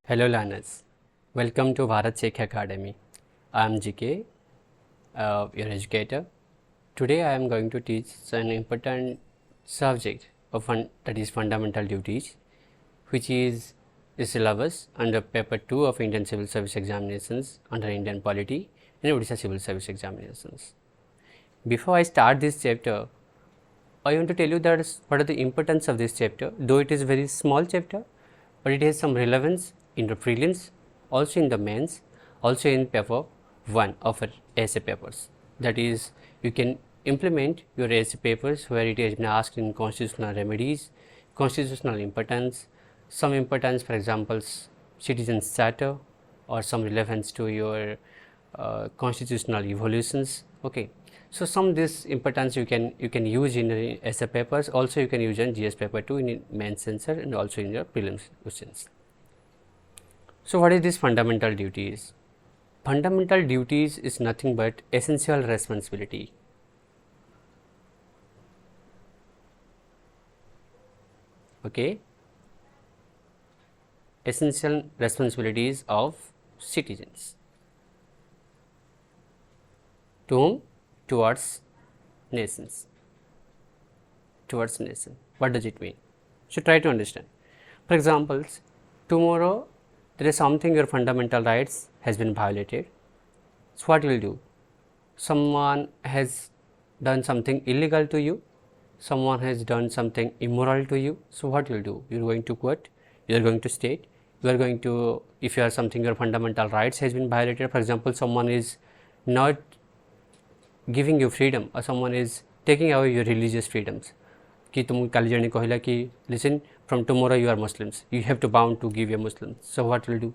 Hello learners, welcome to Bharat Sheikh Academy. I am GK, your educator. Today I am going to teach an important subject that is fundamental duties, which is the syllabus under paper 2 of Indian Civil Service Examinations under Indian Polity and Odisha Civil Service Examinations. Before I start this chapter, I want to tell you that what are the importance of this chapter. Though it is a very small chapter, but it has some relevance in the prelims, also in the mains, also in paper 1 of essay papers. That is, you can implement your essay papers where it has been asked in constitutional remedies, constitutional importance, some importance, for example, citizens charter, or some relevance to your constitutional evolutions. Okay, so some this importance you can use in essay papers. Also, you can use in GS paper 2 in main censor and also in your prelims questions. So, what is this fundamental duties? Fundamental duties is nothing but essential responsibility. Okay, essential responsibilities of citizens. To whom? Towards nations. Towards nation. What does it mean? So try to understand. For example, tomorrow there is something your fundamental rights has been violated. So what you will do? Someone has done something illegal to you. Someone has done something immoral to you. So what you will do? You are going to court. You are going to state. You are going to, if you are something your fundamental rights has been violated. For example, someone is not giving you freedom, or someone is taking away your religious freedoms. कि तुम काली जने कहला कि listen, from tomorrow you are Muslims, you have to bound to give your Muslims. So what will do?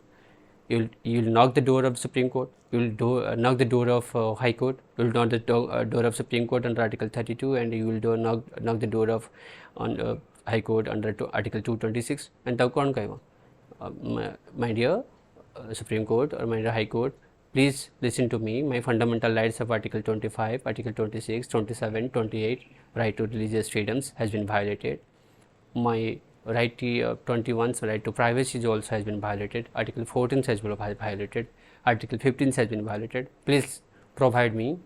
You'll knock the door of Supreme Court, you'll knock the door of High Court, you'll knock the door of Supreme Court under Article 32, and you will knock the door of High Court under Article 226. And तब कौन कहेगा? My dear Supreme Court or my dear High Court, please listen to me. My fundamental rights of Article 25, Article 26, 27, 28, right to religious freedoms has been violated. My right to 21, right to privacy also has been violated. Article 14 has been violated. Article 15 has been violated. Please provide me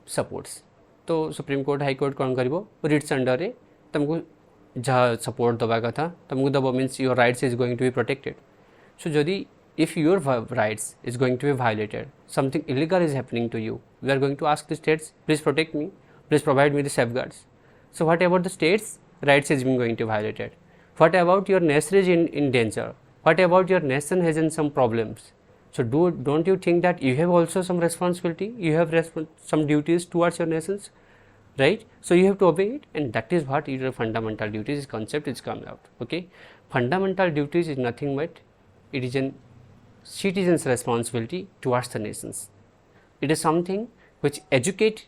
supports. तो supreme court high court कौन करिवो? Ritz under रे तुमको जहाँ support दबा कथा तुमको दबो means your rights is going to be protected. So जदि if your rights is going to be violated, something illegal is happening to you, we are going to ask the states, please protect me, please provide me the safeguards. So what about the states rights is being going to be violated? What about your nation is in danger? What about your nation has in some problems? So don't you think that you have also some responsibility, you have some duties towards your nations, right? So you have to obey it, and that is what your fundamental duties concept is coming out. Okay, fundamental duties is nothing but it is an citizens' responsibility towards the nations. It is something which educate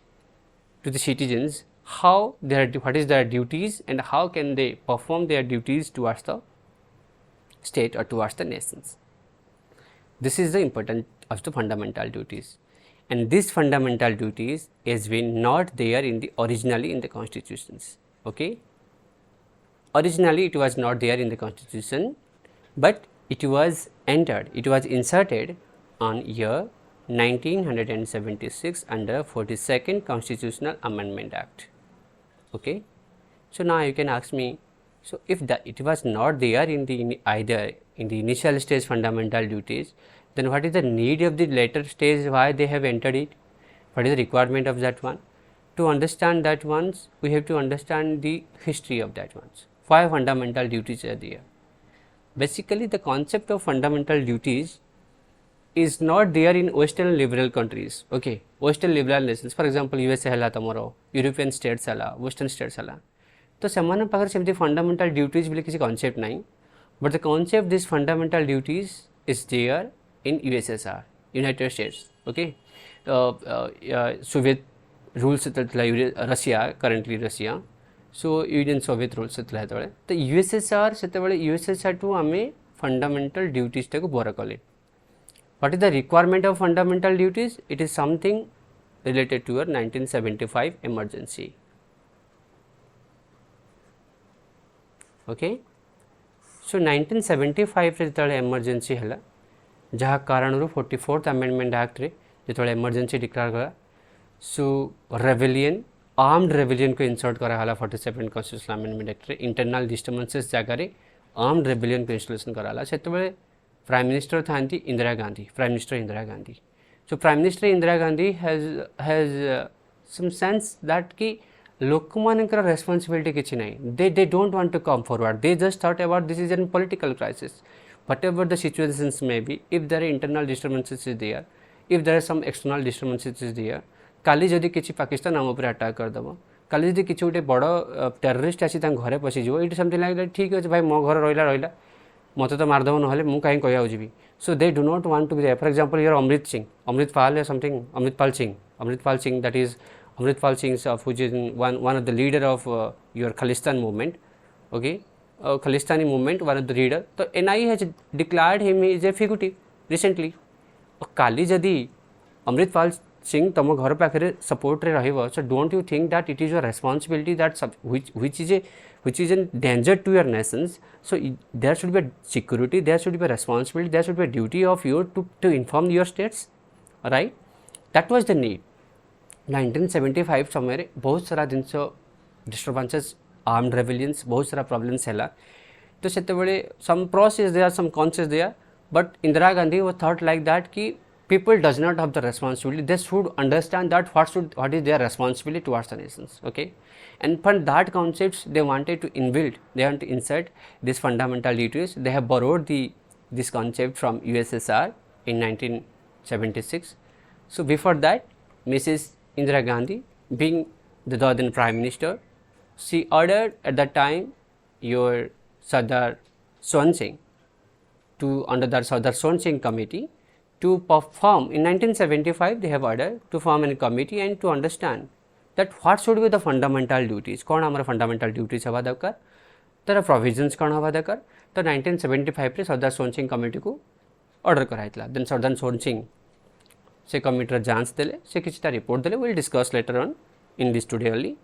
to the citizens what is their duties and how can they perform their duties towards the state or towards the nations. This is the importance of the fundamental duties, and these fundamental duties has been not there originally in the constitutions. Okay, originally it was not there in the constitution, but it was inserted on year 1976 under 42nd Constitutional Amendment Act. Okay, so now you can ask me, so if it was not there either in the initial stage fundamental duties, then what is the need of the later stage, why they have entered it? What is the requirement of that one? To understand that ones, we have to understand the history of that ones. Why fundamental duties are there? Basically, the concept of fundamental duties is not there in Western liberal countries. Okay, Western liberal nations, for example, USA हला तमरो, European states हला, Western states हला. तो समान पाखर सेमती fundamental duties बोले किसी concept नहीं, but the concept this fundamental duties is there in USSR, United States. Okay, Soviet rules Russia, currently Russia. So Union Soviet rules सेतबले तो USSR सेतबले USSR टू आमे fundamental duties टाको बोरा कले. What is the requirement of fundamental duties? It is something related to your 1975 emergency. Okay, सो 1975 रे जो emergency है जहाँ कारण 44th amendment act रे जो इमरजेंसी डिक्लेयर करा सो रेवेलियन आर्म्ड रेवेलियन को इंसर्ट करा 47 कॉन्स्टिट्यूशनल अमेंडमेंट एक्ट रे इंटरनल डिस्टर्बेंसेस जगह आर्म्ड रेवेलियन को इंस्टॉलेशन करा से प्राइम मिनिस्टर था Indira Gandhi prime minister Indira Gandhi so prime minister Indira Gandhi has some sense that कि लोक मानकर रेस्पॉन्सिबिलिटी किसी नहीं they don't want to come forward they just thought about this is an political crisis whatever the situations may be if there are internal disturbances is there if there are some external disturbances is there काली जदि किसी पाकिस्तान आम उपर attack करदेव काली जदि किसी गोटे बड़ terrorist आसी घरे पशिज इट समथिंग लाइक दैट ठीक अच्छे भाई मो घर रहा मत तो मारदेव ना मुझे कहीं कहूँ जी so they do not want to be for example your Amritpal या something Amritpal Singh that is Amritpal Singh which is one of the leader of your Khalistan movement okay Khalistani movement one of the leader तो NIA has declared him is a fugitive recently काली जदि अमृतपाल सिंह तुम घर पाखे support रे रहिबो so don't you think that it is your responsibility that which is a danger to your nations so there should be a security there should be a responsibility there should be a duty of you to inform your states right that was the need 1975 समय बहुत सारा जिनस disturbances armed रेवेलियंस बहुत सारा problems है तो से some pros is there some cons is there but Indira Gandhi वो thought like that कि people does not have the responsibility they should understand that what is their responsibility towards the nations okay and from that concepts they wanted to want to insert this fundamental duties they have borrowed this concept from USSR in 1976 so before that Mrs. Indira Gandhi being the then prime minister she ordered at that time your Sardar Swan Singh to under the Sardar Swan Singh committee to perform in 1975 they have ordered to form a committee and to understand that what should be the fundamental duties कौन हमारा fundamental duties हवा दरकार तार provisions कौन हवा दरकार तो 1975 रे सरदार सोन सिंह कमिटी को ऑर्डर कराइतला देन सरदार सोन सिंह से कमिटी जांच देले से किछटा रिपोर्ट देले will discuss later on in this today only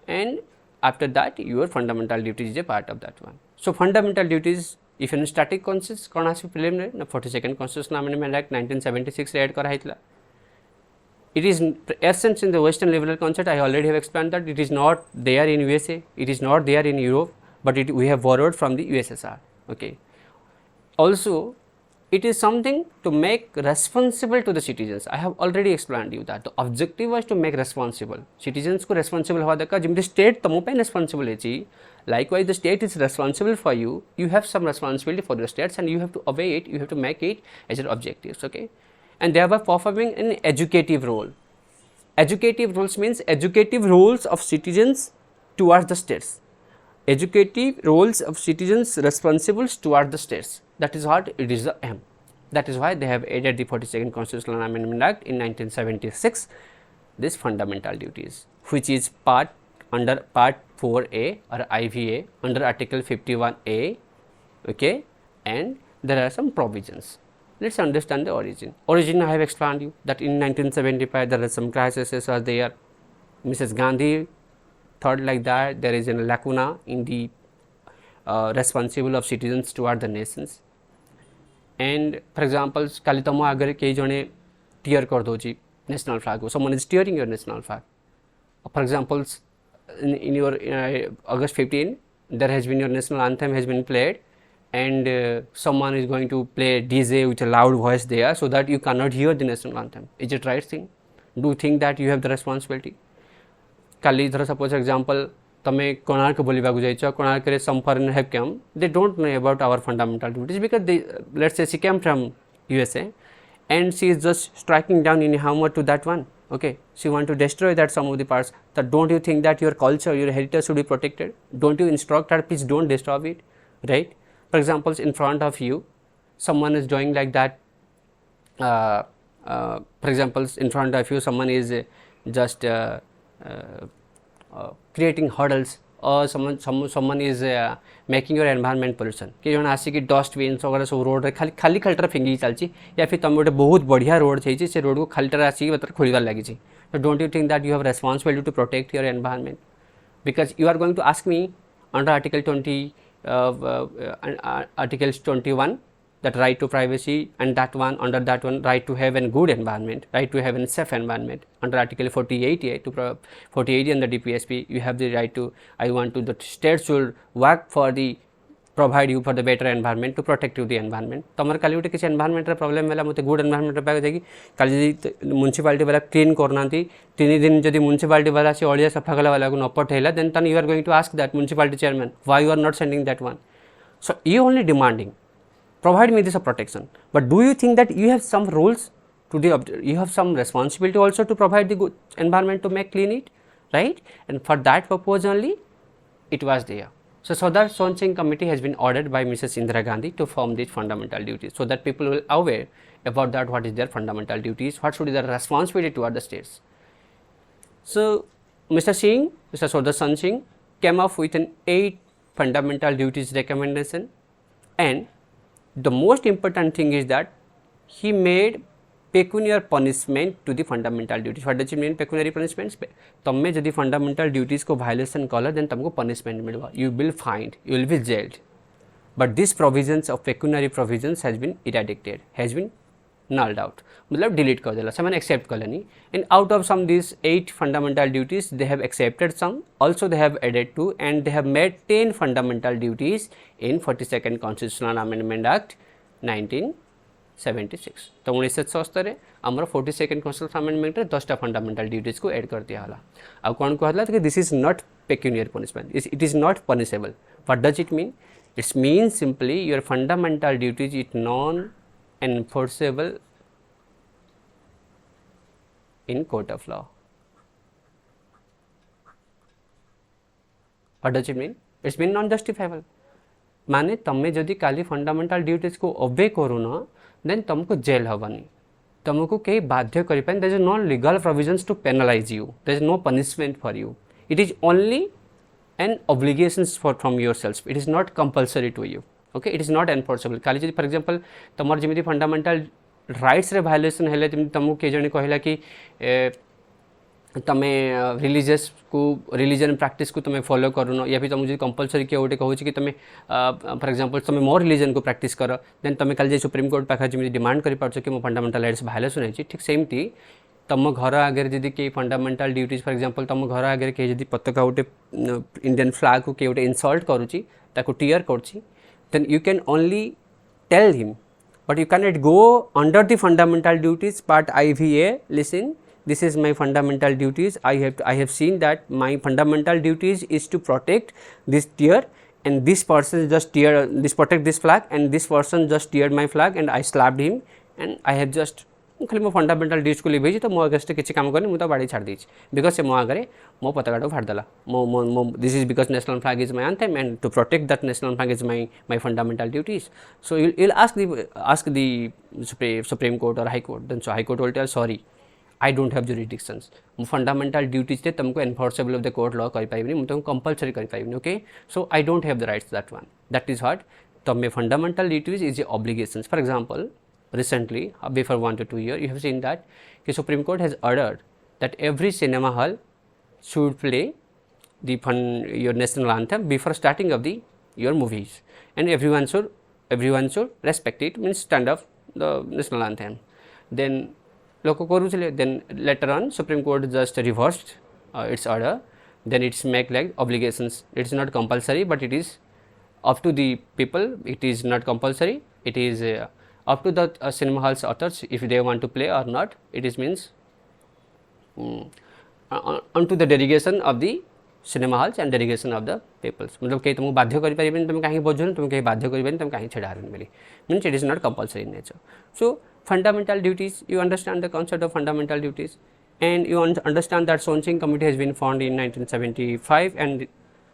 and after that your fundamental duties is a part of that one so fundamental duties if in static concepts कौन आसी prelim रे ना 42nd constitutional amendment act 1976 रे add करा हितला it is essence in the western liberal concept I already have explained that it is not there in USA it is not there in Europe but we have borrowed from the USSR okay also it is something to make responsible to the citizens I have already explained you that the objective was to make responsible citizens को responsible हवा दरकार जिमते state तमो पे responsible है ची likewise the state is responsible for you you have some responsibility for the states and you have to obey it you have to make it as your objectives okay and thereby performing an educative role educative roles means educative roles of citizens towards the states educative roles of citizens responsible towards the states that is what it is the aim that is why they have added the 42nd constitutional amendment act in 1976 this fundamental duties which is under part 4A or IVA under article 51A okay and there are some provisions let's understand the origin I have explained you that in 1975 there are some crises are there Mrs. Gandhi thought like that there is a lacuna in the responsible of citizens toward the nations and for example kali tamo agar kei jone tear kar doji national flag ko someone is tearing your national flag for example in your August 15 there has been your national anthem has been played and someone is going to play DJ with a loud voice there so that you cannot hear the national anthem is it right thing do you think that you have the responsibility kali dhar suppose example तमे कोणार्क बोलिबा को जाइछ कोणार्क रे some foreigner have come they don't know about our fundamental duties because they let's say she came from USA and she is just striking down in hammer to that one okay she want to destroy that some of the parts that don't you think that your culture your heritage should be protected don't you instruct her please don't disturb it right for example in front of you someone is doing like that for example in front of you someone is just creating hurdles or someone is making your environment pollution कि जन आसिक dustbin वगैरह सब road खाली खाली खालीटार फिंगी चलती या फिर तुम गोटे बहुत बढ़िया रोड थी से रोड को खालीटार आसिक मतलब खोलबार लगी तो don't you think that you have responsibility to protect your environment because you are going to ask me under article 20 articles 21, that right to privacy, and that one, under that one, right to have a good environment, right to have a safe environment. Under article 48A to 48 in the DPSP, you have the right to, I want to, the state should work for the provide you for the better environment to protect you the environment. तमर काली उठे किसी environment रे problem वाला मुझे good environment रे पागे जाएगी Kali ji municipality वाला clean करना थी 3 दिन जदि municipality वाला से ऑलिया सफा कला वाला को न पठेला then you are going to ask that municipality chairman why you are not sending that one. So you only demanding provide me this protection, but do you think that you have some rules to the, you have some responsibility also to provide the good environment to make clean it, right? And for that purpose only it was there. So that Sonching committee has been ordered by Mrs. Indira Gandhi to form these fundamental duties, so that people will aware about that what is their fundamental duties, what should be their responsibility toward the states. So Mr. Singh, Mr. Sodarshan Singh came up with an 8 fundamental duties recommendation, and the most important thing is that he made pecuniary punishment to the fundamental duties. What does it mean pecuniary punishments? तम्मे जदि fundamental duties को violation कला then तुमको punishment मिलवा, you will fined, you will be jailed. But these provisions of pecuniary provisions has been eradicated, has been nulled out, मतलब delete कर देला, ସେମାନେ accept कलेनी. And out of some these 8 fundamental duties, they have accepted some, also they have added to, and they have made 10 fundamental duties in 42nd Constitutional Amendment Act 1976. तो 1977 आमर 42nd Constitutional Amendment रे 10टा fundamental duties को add कर दिया हला. अब कौन कहला कि this is not pecuniary punishment, it is not punishable. What does it mean? It means simply your fundamental duties is non-enforceable in court of law. What does it mean? It means non-justifiable. माने तम्मे जदि काली fundamental duties को ओबे करू न then तुमको jail हवनी, तुमको कई बाध्य करि पाइन. There is no legal provisions to penalise you, there is no punishment for you. It is only an obligations for from yourself, it is not compulsory to you. Okay, it is not enforceable. काली जदि for example तमर जेमिति fundamental rights रे violation हेले तुमको के जने कहला कि तमे रिलीजियस को रिलीजन प्रैक्टिस को तुम फॉलो करूँ, या फिर तुम जो कंपलसरी किए गोटे कहूँ कि तुम फॉर एग्जांपल तुम मो रिलीजन को प्रैक्टिस कर, देन तुम कल सुप्रीम कोर्ट पाखे जमी डिमांड कर कि मो फंडामेंटल राइट्स वायलेशन होती. ठीक सेमती तुम घर आगे जदि कई फंडामेंटल ड्यूटीज फॉर एग्जांपल तुम घर आगे कहीं जदि पताका गोटे इंडियन फ्लैग को किए गोटे इनसल्ट करुच्ची ताको टीयर करुच्ची, then you can only tell him, but you can not go under the fundamental duties part IVA. Listen, this is my fundamental duties. I have seen that my fundamental duties is to protect this tear, and this person just protect this flag, and this person just teared my flag and I slapped him, and I have just खाली मो fundamental duties को लिभेजी तो मो against किसी काम करनी मुझे बाड़ी छाड़ दी बिकज से मो आगे मो पताका फाड़देला. मो this is because national flag is my anthem and to protect that national flag is my fundamental duties. So you will ask the Supreme Court or High Court. Then so High Court will tell sorry, I don't have jurisdictions. मो fundamental duties थे तुमको enforceable of the court law कर पाइबनी, मुझे तुमको compulsory कर पाइबनी. Okay, so I don't have the rights that one. That is what तमे fundamental duties is obligations. For example recently before 1 to 2 years you have seen that the Supreme Court has ordered that every cinema hall should play the your national anthem before starting of the your movies, and everyone should respect it, means stand up the national anthem. Then loko korusile, then later on Supreme Court just reversed its order. Then it's make like obligations. It's not compulsory, but it is up to the people. It is not compulsory, it is up to the cinema halls authors if they want to play or not. It is means onto the delegation of the cinema halls and delegation of the peoples. मतलब कहीं तुमको बाध्य करि परिबेन, तुम कहीं boson, तुम कहीं बाध्य करिबेन, तुम कहीं छेड़ारन बोली, means it is not compulsory in nature. So fundamental duties, you understand the concept of fundamental duties, and you understand that Sonching committee has been formed in 1975 and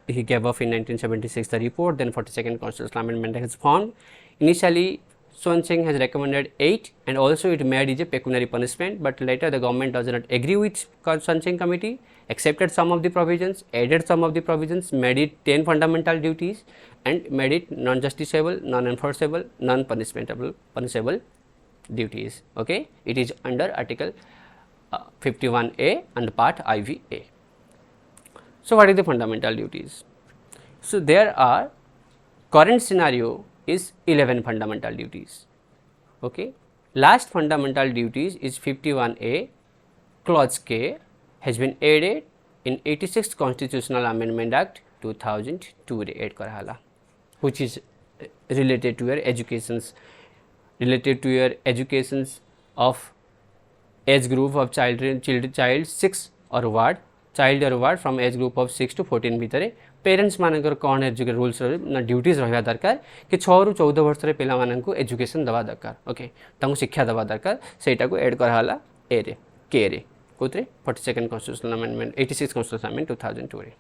he gave off in 1976 the report. Then 42nd Constitutional Amendment has formed. Initially Sonching has recommended 8 and also it made it a pecuniary punishment, but later the government does not agree with Sonching committee, accepted some of the provisions, added some of the provisions, made it 10 fundamental duties and made it non-justiciable, non-enforceable, non-punishable duties. Okay, it is under article 51A and part IVA. So what is the fundamental duties? So there are current scenario is 11 fundamental duties. Okay. Last fundamental duties is 51A clause K has been added in 86th Constitutional Amendment Act 2002 रे add कराला, which is related to your educations of age group of child 6 or what child or what from age group of 6 to 14 भितर parents मानकर कौन educate rules ना duties रहा दरकार कि 6 ରୁ 14 वर्ष रे पिला माननकु एजुकेशन दवा दरकार. ओके तांको शिक्षा दवा दरकार सेटा को ऐड कराला ए रे के रे कोतरे 42nd constitutional amendment 86th constitutional amendment 2002 रे.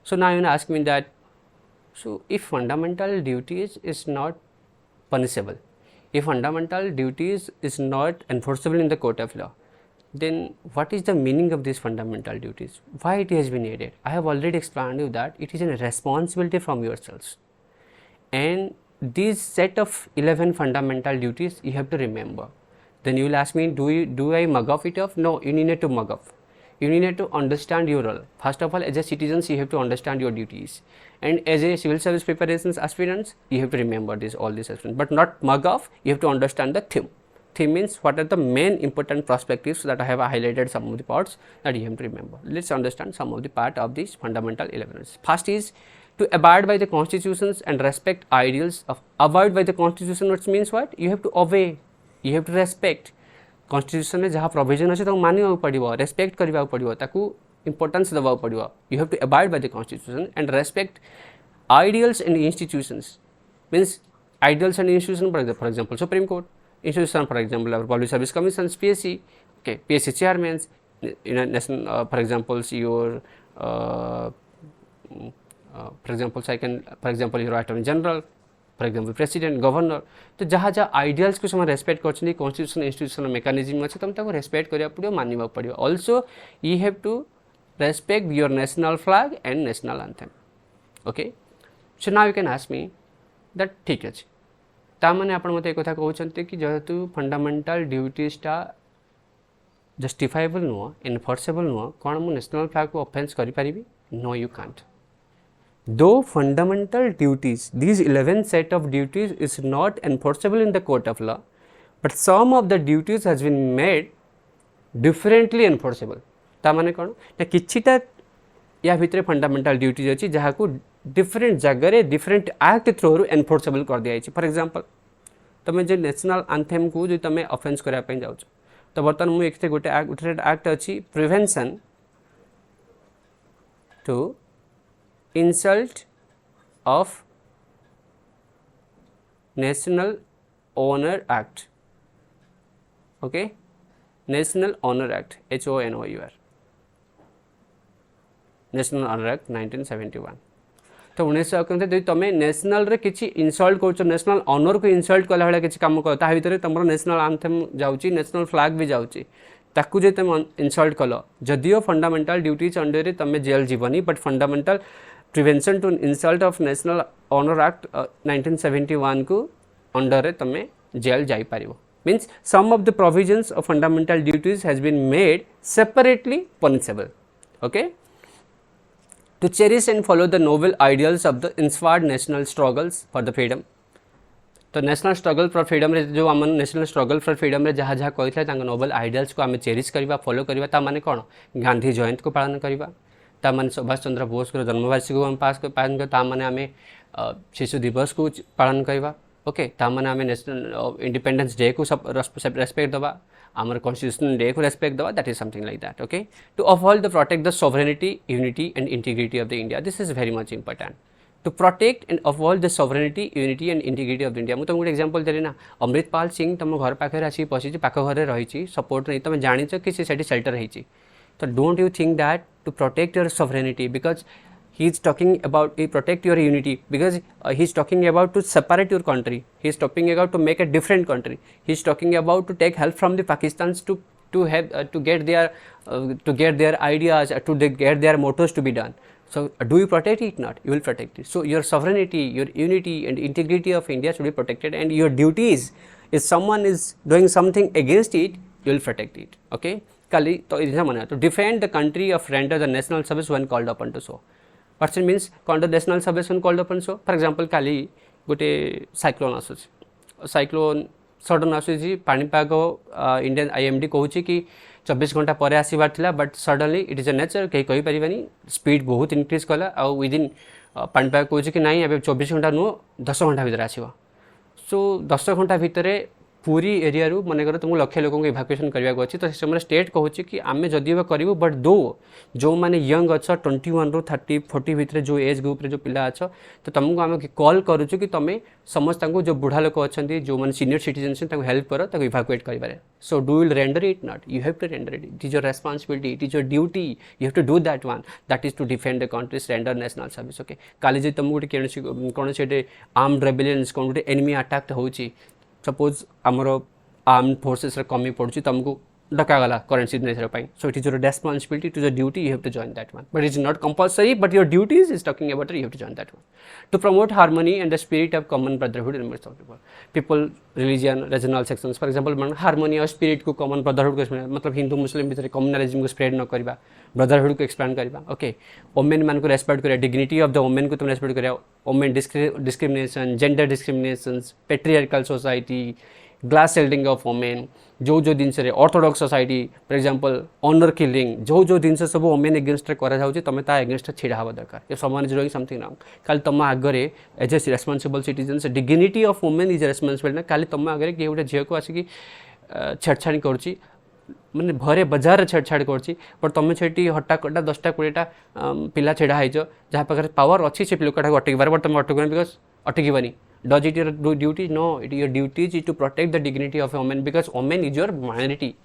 So now you ask me that, so if fundamental duties is not punishable, if fundamental duties is not enforceable in the court of law, then what is the meaning of these fundamental duties? Why it has been added? I have already explained you that it is a responsibility from yourselves, and this set of 11 fundamental duties you have to remember. Then you will ask me, do I mug off it off? No, you need to mug off. You need to understand your role. First of all, as a citizens, you have to understand your duties, and as a civil service preparations aspirants, you have to remember all these aspirants, but not mug off. You have to understand the theme. Theme means what are the main important perspectives that I have highlighted some of the parts that you have to remember. Let's understand some of the part of these fundamental elements. First is to abide by the constitutions and respect ideals of abide by the constitution, which means what? You have to obey, you have to respect. Constitution में जहाँ provision अच्छे तो मानियो पड़िबो, respect करिबा पड़िबो, ताकू importance दबा पड़िबो. You have to abide by the constitution and respect ideals and institutions. Means ideals and institutions, for example, Supreme Court. Institution, for example, our Public Service Commissions, PSC, okay, PSC chairmen, national, for example, your, for example, your Attorney General, for example, President, Governor. तो जहाँ जहाँ ideals को समय respect करछनी, constitution, institutional mechanism अच्छे तम ताको respect करिया पड़ियो, मानिबा पड़ियो. Also, you have to respect your national flag and national anthem. Okay. So now you can ask me that ठीक है. तामने आपण मते कथा कहउछन्ते कि जेहेतु फंडामेंटल ड्यूटीजटा जस्टिफाएबल नुह एनफोर्सेबल नुह कोन मु नेशनल फ्लैग को ऑफेंस करि परिबी? No you can't. Though fundamental duties these 11 set of duties is not enforceable in the court of law, but some of the duties has been made differently enforceable. तामने कोन ना किछिटा या भितरे fundamental duties अछि जहा को डिफरेंट जगह डिफरेंट एक्ट थ्रू एनफोर्सेबल कर दिया. फॉर एग्जांपल तुम जो नेशनल एंथेम को जो तुम ऑफेंस करा पे जाउछ, तो बर्तमान मु एक गोटे एक्ट अछि prevention to insult of national honour act. Okay, national honour act HONOUR, national honour act 1971. तो 1971 तुम नेशनल रे किछि इनसल्ट कर नेशनल ऑनर को इनसल्ट कला भाया किछि काम कर ता भितर तुम नेशनल एंथेम जाउची, नेशनल फ्लैग भी जाउची, ताकू जे तुम इनसल्ट कल जदियो फंडामेंटल ड्यूटीज अंडर रे तुम जेल जीवनी, but fundamental prevention to insult of national honour act 1971 को अंडर रे तुम जेल जाई पारिबो. Means some of the provisions of fundamental duties has been made separately punishable. Okay, to cherish and follow the noble ideals of the inspired national struggles for the freedom. तो national struggle for freedom रे जो आम national struggle for freedom रे जहाँ जहाँ कही था Nobel ideals को आम चेरिश करवा फॉलो करवा. ता माने कौन? गांधी जयंती को पालन करवा, ता माने सुभाष चंद्र बोस को जन्मवार्षिकी को आम पालन कर, ता माने आम शिशु दिवस को पालन करवा. ओके, ता माने आम नेशनल इंडिपेंडेंस डे को सब रेस्पेक्ट दवा, आमर कॉन्स्टिट्यूशनल डे को रेस्पेक्ट दवा. That is something like that. Okay, to uphold the protect the sovereignty, unity and integrity of the India. This is very much important. To protect and uphold the sovereignty, unity and integrity of the India. मुझे गोटे example देली ना, अमृतपाल सिंह तुम घर पाखे आसी पशि पाख घर रही सपोर्ट नहीं, तुम जानिच कि से शेल्टर होती. तो don't you think that to protect your sovereignty, because he is talking about he protect your unity, because he is talking about to separate your country, he is talking about to make a different country, he is talking about to take help from the Pakistans to have to get their ideas, get their mottos to be done. So do you protect it? Not, you will protect it. So your sovereignty, your unity and integrity of India should be protected, and your duties, if someone is doing something against it, you will protect it. Okay, kali to to defend the country of render the national service when called upon to so. Percent means कौन national service called upon so for example काली गोटे cyclone आसूस cyclone sudden आसूस पाणीपाग Indian IMD कहूँ कि 24 घंटा पर आसबार था but suddenly it is a nature कहीं कहीपर स्पीड बहुत इनक्रीज कला आउ विदिन पाणीपाग कहूँ कि नाई ए 24 घंटा नुह 10 घंटा भितर आसो सो 10 घंटा भितर पूरी एरिया रू मनकर तुमको लक्ष लोक इभाकुएसन करने को अच्छी तो समय स्टेट कहूँ कि आम जदि करूँ बट दो जो मैंने यंग अच्छ 21 रू 30 40 भितर जो एज ग्रुप जो पिला अच्छ तो तुमको आम कॉल करुचु कि तुम समस्त जो बुढ़ा लोक अच्छा जो मैंने सीनियर सिटीजन हेल्प कर इभाकुएट करें so do will render it not you have to render it it is your responsibility it is your duty you have to do that one that is to defend the countries render national service okay काली जो तुमको कौन से armed rebellions कौन गोटे enemy attack होची suppose आमर arm forces कमी पड़ू तुमको डकागला current signature so it is your responsibility to the duty you have to join that one but it is not compulsory but your duties is talking about you have to join that one to promote harmony and the spirit of common brotherhood in midst of people religion regional sections for example harmony और spirit को common brotherhood को मतलब हिंदू मुस्लिम भितर कम्युनालिज्म को spread न करवा brotherhood को explain करवा ओके वोमेन मान को रेस्पेक्ट करा डिग्निटी ऑफ द वोमेन को तुम रेस्पेक्ट करा women discrimination gender discrimination patriarchal society glass ceiling of women जो जिनस orthodox society for example honour killing जो जिनस सब वोमेन एगेन्स्ट तुम ता एगेन्स्ट छिड़ा हवा दरकार ये समान इज डूइंग समथिंग रॉन्ग काली तुम आगे as a responsible citizen dignity of women is responsible ना काली तुम आगे किए गोटे झील को आसिक छेड़छाड़ी करुच्ची मैंने भरे बजार छेड़छाड़ कर बट तुम से हटाकटा 10टा 20टा पिला छिड़ा होच जहाँ पाखे पावर अच्छी से लोकटा अटकबार बट तुम अटक because अटकबनी does it your duty no it your duty is to protect the dignity of a woman because woman is your minority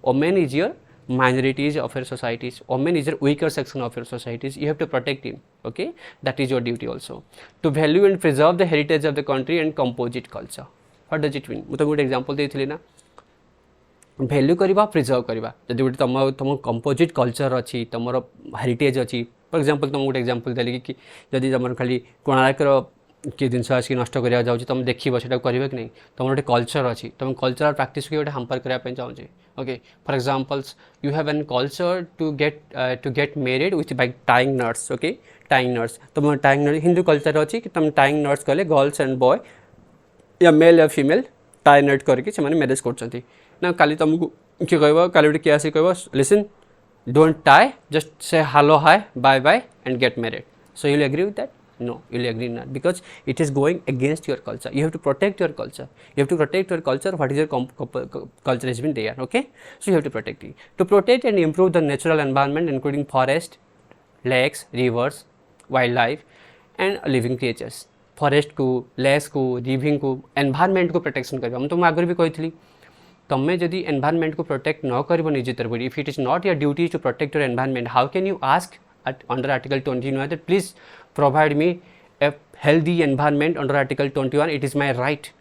woman is your minorities of your societies woman is your weaker section of your societies you have to protect him okay that is your duty also to value and preserve the heritage of the country and composite culture what does it mean मुझे गोटे example देइथिली ना value करवा preserve करवा जदि गोटे तुम composite culture अच्छी तुम हेरिटेज अच्छी फॉर एग्जांपल तुम गोटे एग्जांपल देली कि जदि तुम खाली कोणार्कर किए जिनस आसिक नष्ट करा जाऊँ तुम देख से करेंगे कि नहीं तुम गोटे कल्चर अच्छी तुम कल्चरल प्राक्टिस को गोटे हाम्पर करने चाहूँगी okay for examples you have an culture to get married with by tying knots okay tying knots तुम टाइंग नट हिंदू कल्चर अच्छी कि तुम टाइंग नट्स कले गर्ल्स एंड बॉय या मेल या फीमेल टाई नट करके मैरेज कर ना काली तुमको किए कह काली गोटे किए आसिक कह listen don't tie just say hello hi bye bye and get married so you will agree with that no you will agree not because it is going against your culture you have to protect your culture you have to protect your culture what is your culture has been there okay so you have to protect it to protect and improve the natural environment including forest lakes rivers wildlife and living creatures forest को lakes को living को environment को protection करबा हम तुम आगर भी कहितली तमें जदि एनवायरनमेंट को प्रोटेक्ट न कर निजे तरफ if it is not your duty to protect your environment how can you ask under article 29 that please provide me a healthy environment under article 21 it is my right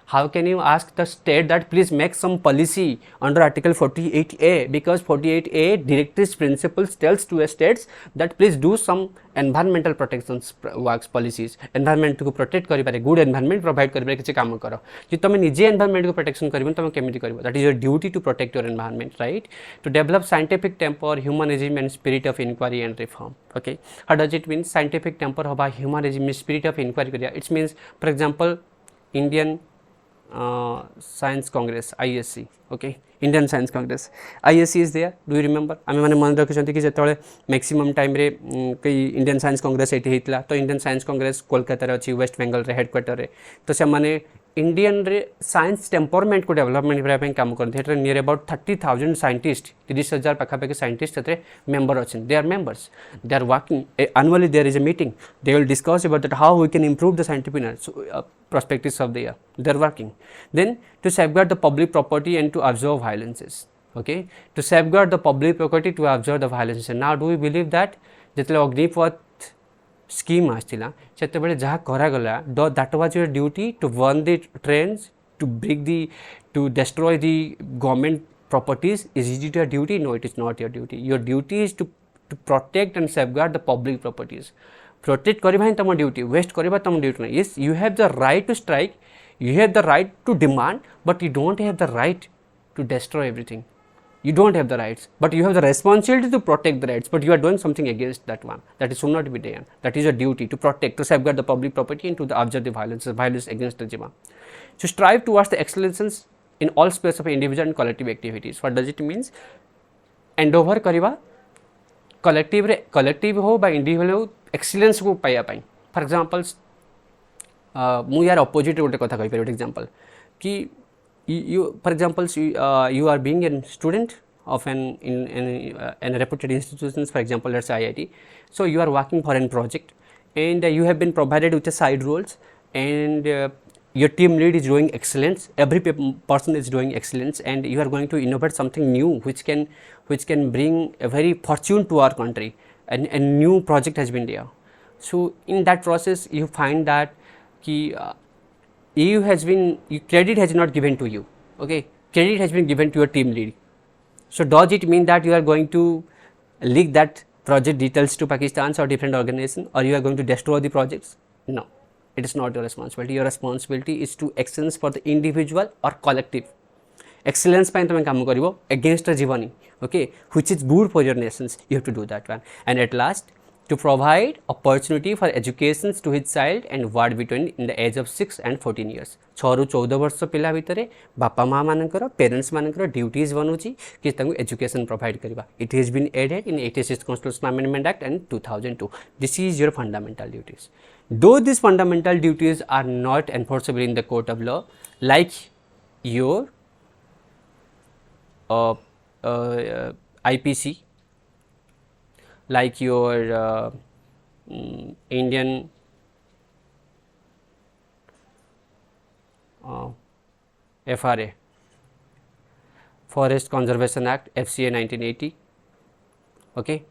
how can you ask the state that please make some policy under article 48A because 48A directive principles tells to a states that please do some environmental protections works policies environment को protect करि पारे good environment provide करि पारे किछि काम करो जे तमे निजे environment को protection करिबन तमे केमिति करिवो that is your duty to protect your environment right to develop scientific temper humanism and spirit of inquiry and reform okay how does it mean scientific temper hoba humanism spirit of inquiry करिया it means for example Indian Science Congress IASC okay Indian Science Congress IASC is there do you remember आम मैंने मन रखिंट कि जो maximum time रे कई Indian science Congress ये होता तो इंडियन साइंस कांग्रेस कोलकाता अच्छी वेस्ट बेंगल रे हेडक्वार्टर रे तो से माने इंडियन रे साइंस टेम्परमेंट को डेवलपमेंट करने काम करते नियर अबाउट 30,000 साइंटिस्ट 30,000 पाखापाखि साइंटिस्ट मेंबर अच्छे they are members they are working annually there is a meeting they will discuss about that how we can improve the scientific perspectives of the year they are working then to safeguard the public property and to observe violences okay to safeguard the public property to observe the violences now do we believe that जेतले Agnipath scheme आसला से जहाँ करागला that was your duty to burn the trains to break the to destroy the government properties is it your duty no it is not your duty your duty is to protect and safeguard the public properties protect करवा ही तुम duty waste करवा तुम duty नहीं yes you have the right to strike you have the right to demand but you don't have the right to destroy everything You don't have the rights, but you have the responsibility to protect the rights, but you are doing something against that one. That is should not be done. That is your duty to protect, to safeguard the public property and to the observe the violence against the regime. To strive towards the excellences in all space of individual and collective activities. What does it means? Endeavor करिवा collective हो by individual हो excellence को पाया पाई. For example, मु यार opposite गोटे कथा कहि परिबे example कि you for example you are being a student of in a reputed institutions, for example let's say IIT. So you are working for a project and you have been provided with a side roles, and your team lead is doing excellence, every person is doing excellence, and you are going to innovate something new which can bring a very fortune to our country, and a new project has been there. So in that process you find that credit has not given to you, okay, credit has been given to your team lead. So does it mean that you are going to leak that project details to Pakistan or different organization, or you are going to destroy the projects? No, it is not your responsibility. Your responsibility is to excellence for the individual or collective. Excellence ପାଇଁ ତମେ କାମ କରିବ against the jivani, okay, which is good for your nations. You have to do that one. And at last, to provide opportunity for education to his child and ward between in the age of 6 and 14 years. 6 ରୁ 14 ବର୍ଷ ପିଲା ଭିତରେ ବାପା ମା ମାନଙ୍କର parents ମାନଙ୍କର duties ବନୁଛି कि ତାଙ୍କୁ education provide କରିବା. It has been added in 86th Constitutional Amendment Act and 2002. This is your fundamental duties. Though these fundamental duties are not enforceable in the court of law, like your IPC, like your Indian FRA, Forest Conservation Act, FCA 1980, okay.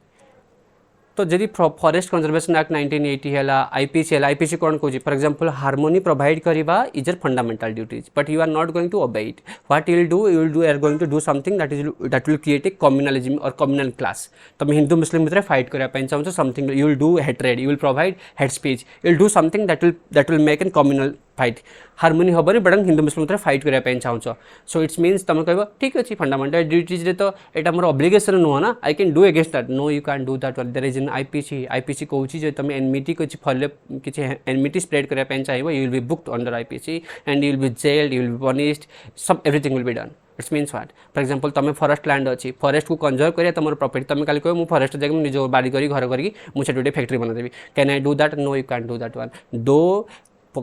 तो जदि forest conservation act 1980 है, IPC कौन कौन, for example harmony provide करवा is your fundamental duties, but you are not going to obey it. What you will do are going to do something that will create a communalism और communal class. तुम हिंदू मुस्लिम भितर fight करने चाहो something, you will do hatred, you will provide hate speech, you will do something that will make an communal fight. Harmony हेनी but Hindu Muslim भितर fight करने चाहो. So it's means तुम कह ठीक अच्छे फंडामेंटल ड्यूटीज तो यहाँ मोर ऑब्लिगेशन नुह ना, I can do against that. No, you can do that. There is an IPC कहूँ जो तुम एनमिटी किसी फॉलो किसी एनमिटी स्प्रेड करने चाहिए, you will be booked under IPC and you will be jailed, you will be punished, सब everything will be done. It's means what, for example तुम forest land अच्छी, फॉरेस्ट को conserve करिया तुम property, तुम कल कह फॉरेस्ट जाकर निज बाड़ी करी घर करी मुझे गोटे फैक्ट्री बनादेवी. Can I do that? No, you can do that one. दो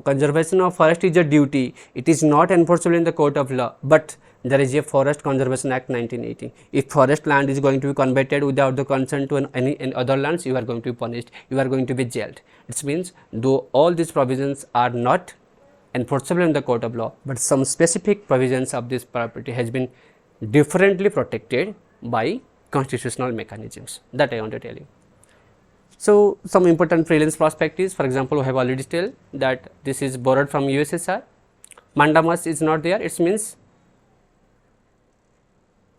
conservation of forest is a duty, it is not enforceable in the court of law, but there is a Forest Conservation Act 1980. If forest land is going to be converted without the consent to any other lands, you are going to be punished, you are going to be jailed. It means though all these provisions are not enforceable in the court of law, but some specific provisions of this property has been differently protected by constitutional mechanisms. That I want to tell you. So some important prelims perspectives, for example, we have already told that this is borrowed from USSR. Mandamus is not there, it means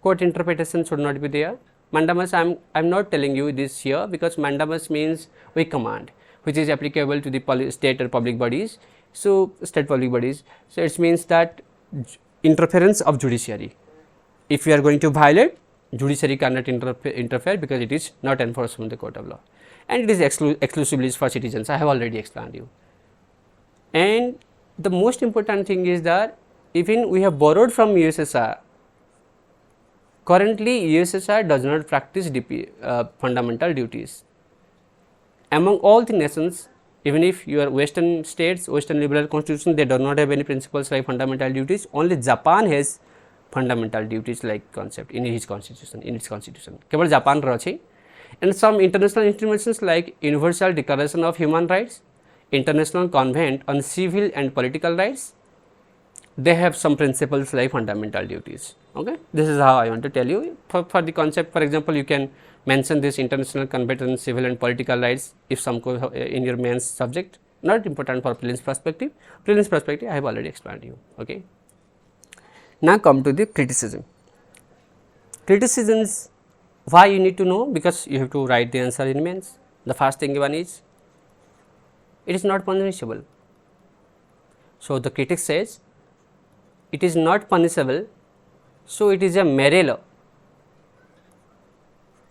court interpretation should not be there. Mandamus, I am not telling you this here because mandamus means we command, which is applicable to the state or public bodies. So state public bodies, so it means that interference of judiciary. If you are going to violate, judiciary cannot interfere because it is not enforced from the court of law. And it is exclusively for citizens. I have already explained you. And the most important thing is that even we have borrowed from USSR, currently USSR does not practice fundamental duties. Among all the nations, even if your western states, western liberal constitution, they do not have any principles like fundamental duties, only Japan has fundamental duties like concept in its constitution. केवल Japan रही. And some international instruments like Universal Declaration of Human Rights, International Convent on Civil and Political Rights, they have some principles like fundamental duties. Okay, this is how I want to tell you for the concept. For example, you can mention this International Convent on Civil and Political Rights if some in your main subject. Not important for prelims perspective. Prelims perspective, I have already explained you. Okay. Now come to the criticism. Criticisms. Why you need to know? Because you have to write the answer in mains. The first thing one is, it is not punishable. So the critic says, it is not punishable, so it is a mere law.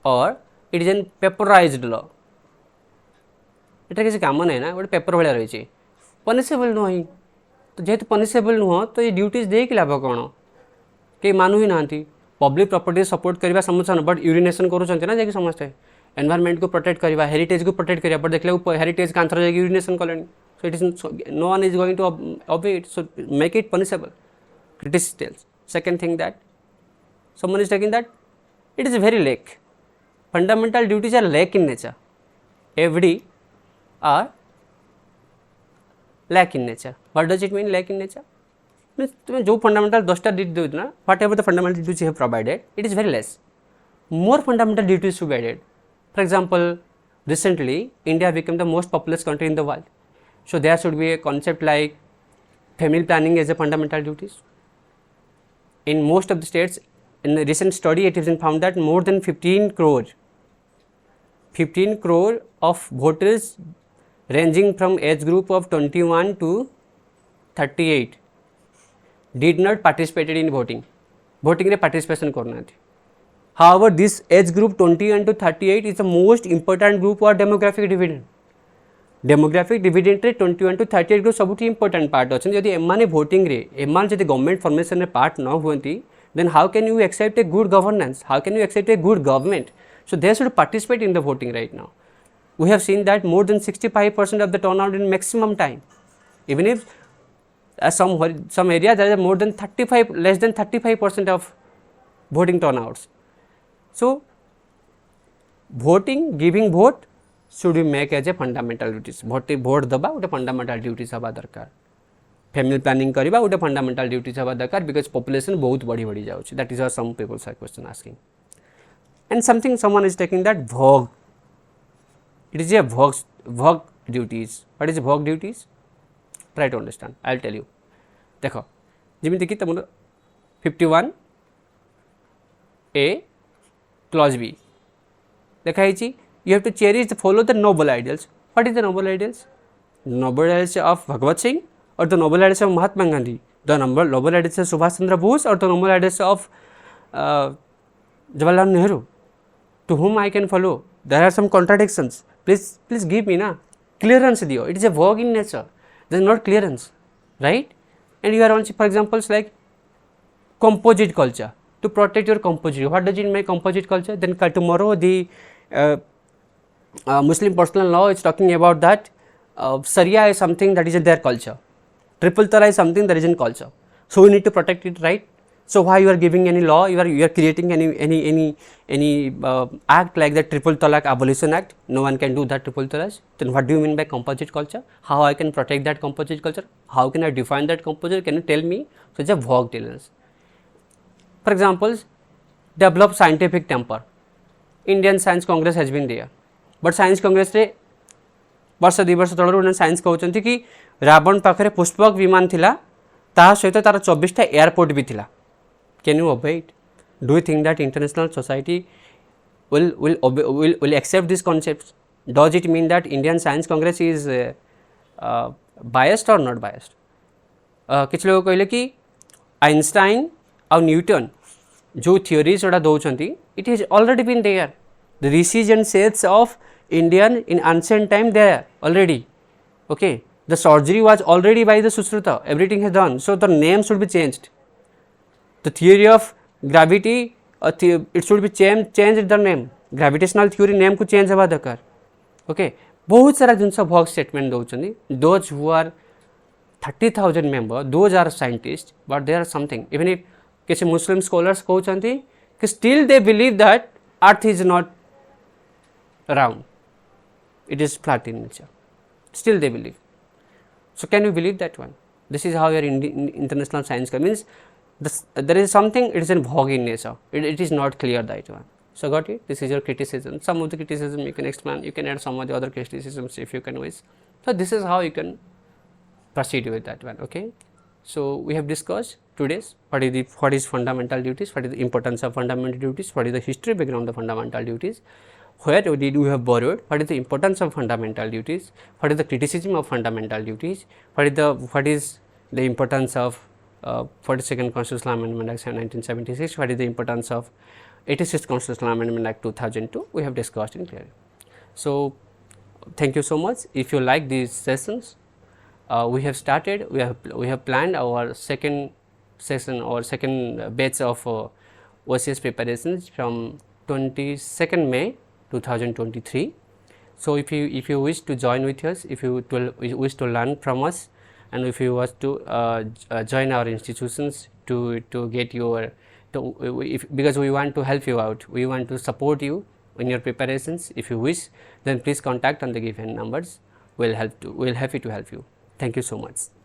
or it is an paperized law. एटा किसी काम नहीं ना, गोटे paper भाया रही punishable नुह ही तो जेहेतु punishable नुह तो ये ड्यूटीज दे कि लाभ कौन कहीं मानु ही ना पब्लिक प्रॉपर्टी सपोर्ट करवा समस्या न बट यूरिनेशन करूँ ना समस्ते एनवायरमेंट को प्रोटेक्ट करवा हेरिटेज को प्रोटेक्ट करवा बट देखले हेरिटेज कांथर जाके यूरिनेशन कले so it is no one is going to obey it, so make it punishable. Critics tells second thing that someone is taking that it is very lack. Fundamental duties are lack in nature. FD are lack in nature. What does it mean lack in nature? Means तुम्हें जो fundamental 10टा duty दो ना whatever the fundamental duties you have provided it is very less. More fundamental duties should be added. For example, recently India became the most populous country in the world. So there should be a concept like family planning as a fundamental duties. In most of the states, in a recent study, it has been found that more than 15 crore of voters ranging from age group of 21 to 38 did not participate in voting. Voting re participation करना थी. However, this age group 21 to 38 is the most important group for demographic dividend. Demographic dividend रे 21 to 38 group सबुठी important part अच्छे जदि एमाने voting रे एमान जदि government formation रे पार्ट न हुअंती then how can you except a good governance how can you except a good government so they should participate in the voting right now we have seen that more than 65% of the turnout in maximum time even if some area there is more than 35 less than 35% of voting turnouts. So voting giving vote should be make as a fundamental duties. vote दबा गोटे fundamental duties हवा दरकार. Family planning करिबा गोटे fundamental duties हवा दरकार because population बहुत बढ़ी जाउछि. That is why some people are question asking. And something someone is taking that vogue. It is a vogue duties. What is vogue duties? Try to understand. I will tell you. देखो जिमिति कि तुम 51 A clause B देखा है you have to cherish the follow the noble ideals. What is the noble ideals? Noble ideals of Bhagwat Singh or the noble ideals of Mahatma Gandhi, the noble ideals of Subhash Chandra Bose or the noble ideals of Jawaharlal Nehru, to whom I can follow. There are some contradictions. Please give me na clearance dio. It is a vogue in nature. There is not clearance, right? And you are also, for examples like composite culture, to protect your composite. What does it mean composite culture? Then tomorrow the Muslim personal law is talking about that Sharia is something that is in their culture. Triple talaq is something that is in culture. So we need to protect it, right? So why you are giving any law? You are creating any act like the Triple Talaq Abolition Act? No one can do that Triple Talaq. Then what do you mean by composite culture? How I can protect that composite culture? How can I define that composite? Can you tell me? So it's a vague details. For example, develop scientific temper. Indian Science Congress has been there. But Science Congress रे वर्ष 2 वर्ष तलर science कहते कि रावण पाखे पुष्पक विमान थिला ता सहित तार 24टा एयरपोर्ट भी थिला. Can you obey it? Do you think that international society will accept these concepts? Does it mean that Indian Science Congress is biased or not biased? किछ लोग कहले कि आइंस्टाइन और न्यूटन जो थियोरीज जोड़ा दौरान it has already been there. The rishis and sages of Indian in ancient time there already. Okay, the surgery was already by the Sushruta. Everything has done. So the name should be changed. The theory of gravity, it should be changed the name. Gravitational theory name को change हवा दरकार. Okay, बहुत सारा जिनसा भोग statement दौरान. Those who are 30,000 members, those are scientists, but there are something. Even if किसी Muslim scholars कहते कि still they believe that Earth is not round. It is flat in nature. Still they believe. So can you believe that one? This is how your international science means. There is something, it is in vogue in nature. It is not clear that one. So got it? This is your criticism. Some of the criticism you can expand. You can add some of the other criticisms if you can wish. So this is how you can proceed with that one. Okay. So we have discussed today's what is fundamental duties, what is the importance of fundamental duties, what is the history background of fundamental duties, where did we have borrowed, what is the importance of fundamental duties, what is the criticism of fundamental duties, what is the importance of 42nd Constitutional Amendment Act 1976, what is the importance of 86th Constitutional Amendment Act 2002 we have discussed in clear. So, thank you so much. If you like these sessions, we have started, we have planned our second session or second batch of OCS preparations from 22nd May 2023. So, if you wish to join with us, if you wish to learn from us, and if you want to join our institutions to get your because we want to help you out, we want to support you in your preparations. If you wish, then please contact on the given numbers. We'll happy to help you. Thank you so much.